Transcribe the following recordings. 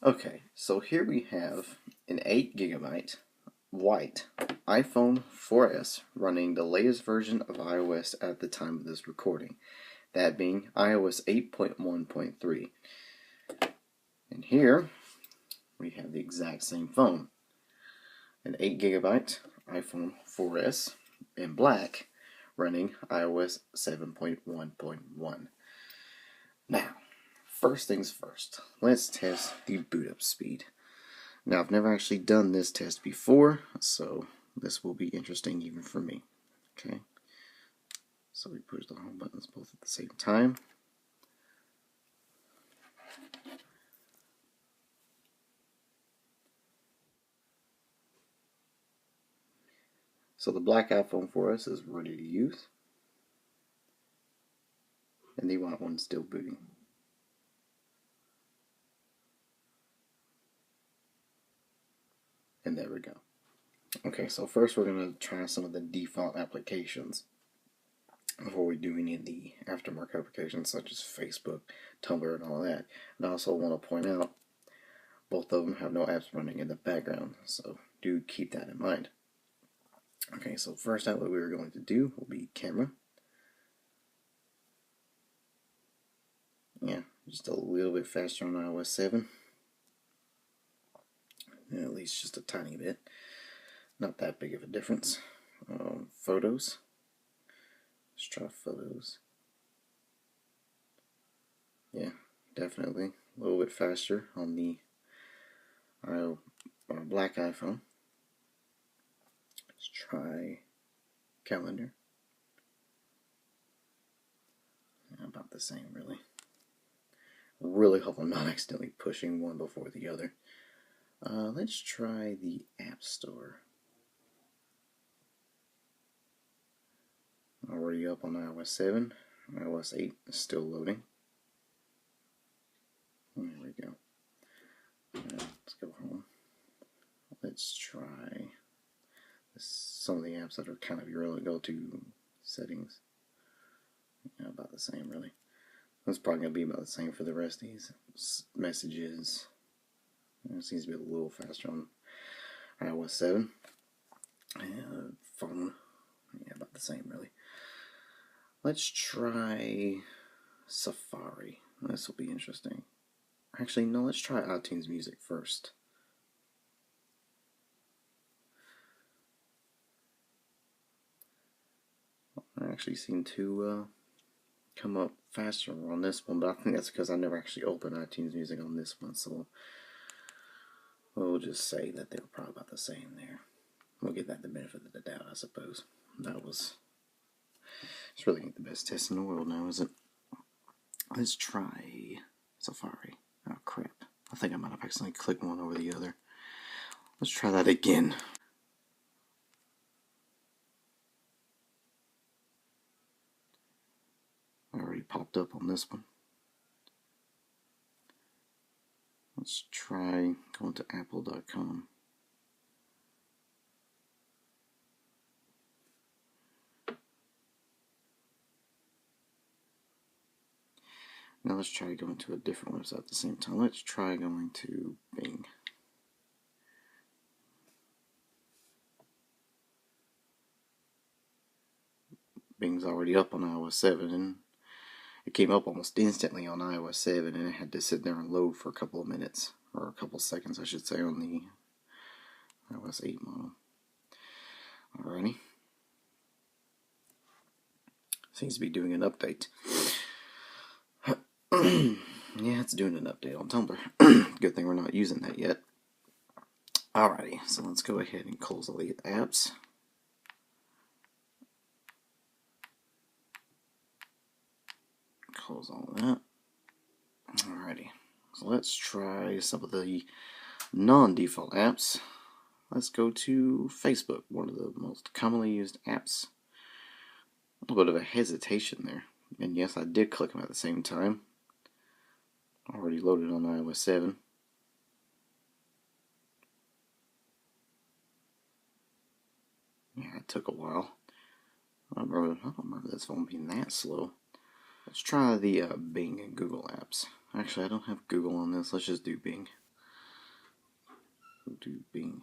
Okay, so here we have an 8 GB white iPhone 4S running the latest version of iOS at the time of this recording, that being iOS 8.1.3. And here we have the exact same phone, an 8 GB iPhone 4S in black running iOS 7.1.1. Now, first things first, let's test the boot up speed. Now, I've never actually done this test before, so this will be interesting even for me. Okay, so we push the home buttons both at the same time. So the black iPhone 4S is ready to use, and the white one's still booting. And there we go. Okay, so first we're going to try some of the default applications before we do any of the aftermarket applications such as Facebook, Tumblr, and all that. And I also want to point out both of them have no apps running in the background, so do keep that in mind. Okay, so first out, what we're going to do will be camera. Yeah, just a little bit faster on iOS 7. At least just a tiny bit. Not that big of a difference. Photos. Let's try photos. Yeah, definitely a little bit faster on the black iPhone. Let's try calendar. About the same, really. Really hope I'm not accidentally pushing one before the other. Let's try the App Store. Already up on iOS 7. iOS 8 is still loading. There we go. Let's go home. Let's try some of the apps that are kind of your go-to settings. Yeah, about the same, really. It's probably going to be about the same for the rest of these. Messages. It seems to be a little faster on iOS 7. Phone. Yeah, about the same, really. Let's try Safari. This will be interesting. Actually, no, let's try iTunes Music first. I actually seem to come up faster on this one, but I think that's because I never actually opened iTunes Music on this one, so we'll just say that they were probably about the same there. We'll give that the benefit of the doubt, I suppose. It's really ain't the best test in the world now, is it? Let's try Safari. Oh, crap. I think I might have accidentally clicked one over the other. Let's try that again. Already popped up on this one. Let's try going to apple.com. Now let's try going to a different website at the same time. Let's try going to Bing. Bing's already up on iOS 7, and it came up almost instantly on iOS 7, and it had to sit there and load for a couple of minutes, or a couple of seconds, I should say, on the iOS 8 model. Alrighty. Seems to be doing an update. Yeah, it's doing an update on Tumblr. Good thing we're not using that yet. Alrighty, so let's go ahead and close all the apps. Close all of that. Alrighty, so let's try some of the non-default apps. Let's go to Facebook, one of the most commonly used apps. A little bit of a hesitation there. And yes, I did click them at the same time. Already loaded on iOS 7. Yeah, it took a while. I don't remember this phone being that slow. Let's try the Bing and Google apps. Actually, I don't have Google on this. Let's just do Bing. do Bing.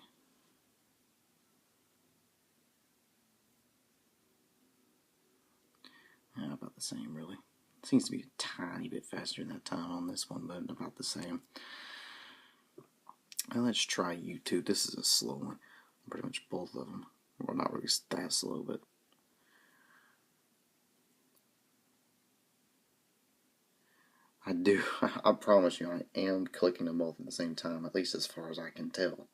About the same, really. Seems to be a tiny bit faster than that time on this one, but about the same. Now let's try YouTube. This is a slow one. Pretty much both of them. Well, not really that slow, but I do. I promise you, I am clicking them both at the same time, at least as far as I can tell.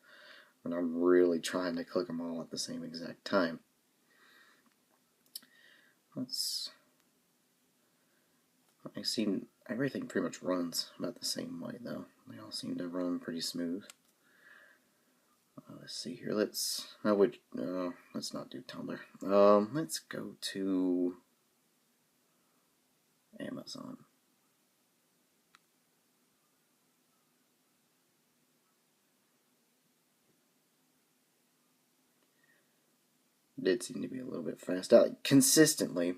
And I'm really trying to click them all at the same exact time. I see everything pretty much runs about the same way, though. They all seem to run pretty smooth. Let's see here. Let's not do Tumblr. Let's go to Amazon. Did seem to be a little bit fast. Consistently,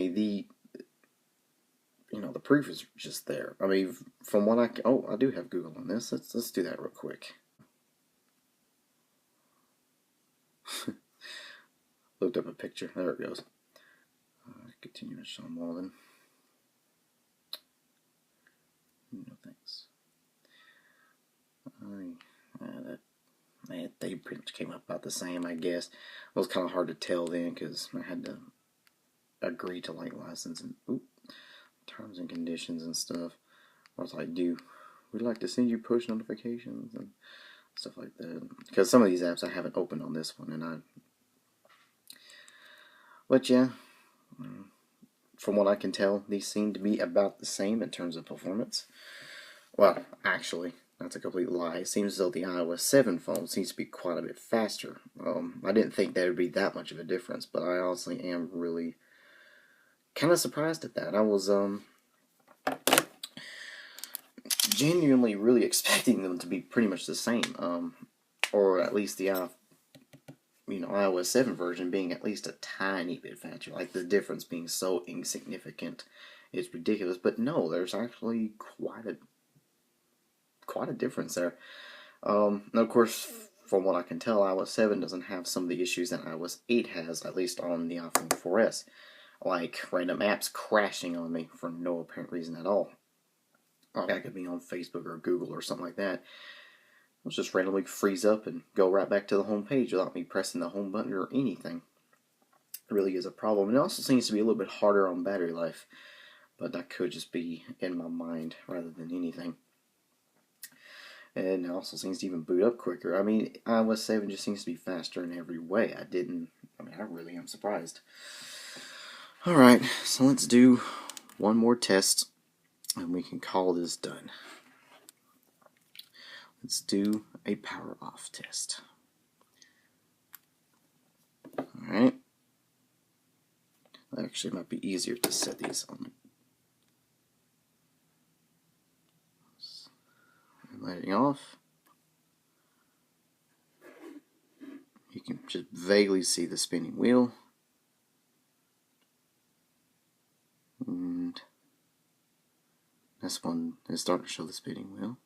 the the proof is just there. I mean, from what I do have Google on this. Let's do that real quick. Looked up a picture. There it goes. Continue to show more than. No thanks. They pretty much came up about the same, I guess. It was kind of hard to tell then because I had to agree to license and terms and conditions and stuff. What was I do? We'd like to send you push notifications and stuff like that. Because some of these apps I haven't opened on this one, but yeah, from what I can tell, these seem to be about the same in terms of performance. Well, actually, that's a complete lie. It seems as though the iOS 7 phone seems to be quite a bit faster. I didn't think there would be that much of a difference, but I honestly am really kind of surprised at that. I was genuinely really expecting them to be pretty much the same, or at least the iOS 7 version being at least a tiny bit faster. Like the difference being so insignificant, it's ridiculous. But no, there's actually quite a difference there. And of course, from what I can tell, iOS 7 doesn't have some of the issues that iOS 8 has, at least on the iPhone 4S. Like random apps crashing on me for no apparent reason at all. Like I could be on Facebook or Google or something like that. It'll just randomly freeze up and go right back to the home page without me pressing the home button or anything. It really is a problem. And it also seems to be a little bit harder on battery life. But that could just be in my mind rather than anything. And it also seems to even boot up quicker. I mean, iOS 7 just seems to be faster in every way. I really am surprised. Alright, so let's do one more test, and we can call this done. Let's do a power off test. Alright. Actually, it might be easier to set these on. Lighting off. You can just vaguely see the spinning wheel. And this one is starting to show the spinning wheel.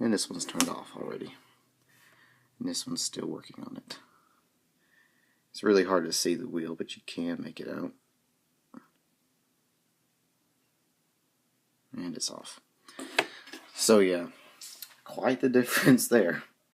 And this one's turned off already. And this one's still working on it. It's really hard to see the wheel, but you can make it out. And it's off. So yeah, quite the difference there.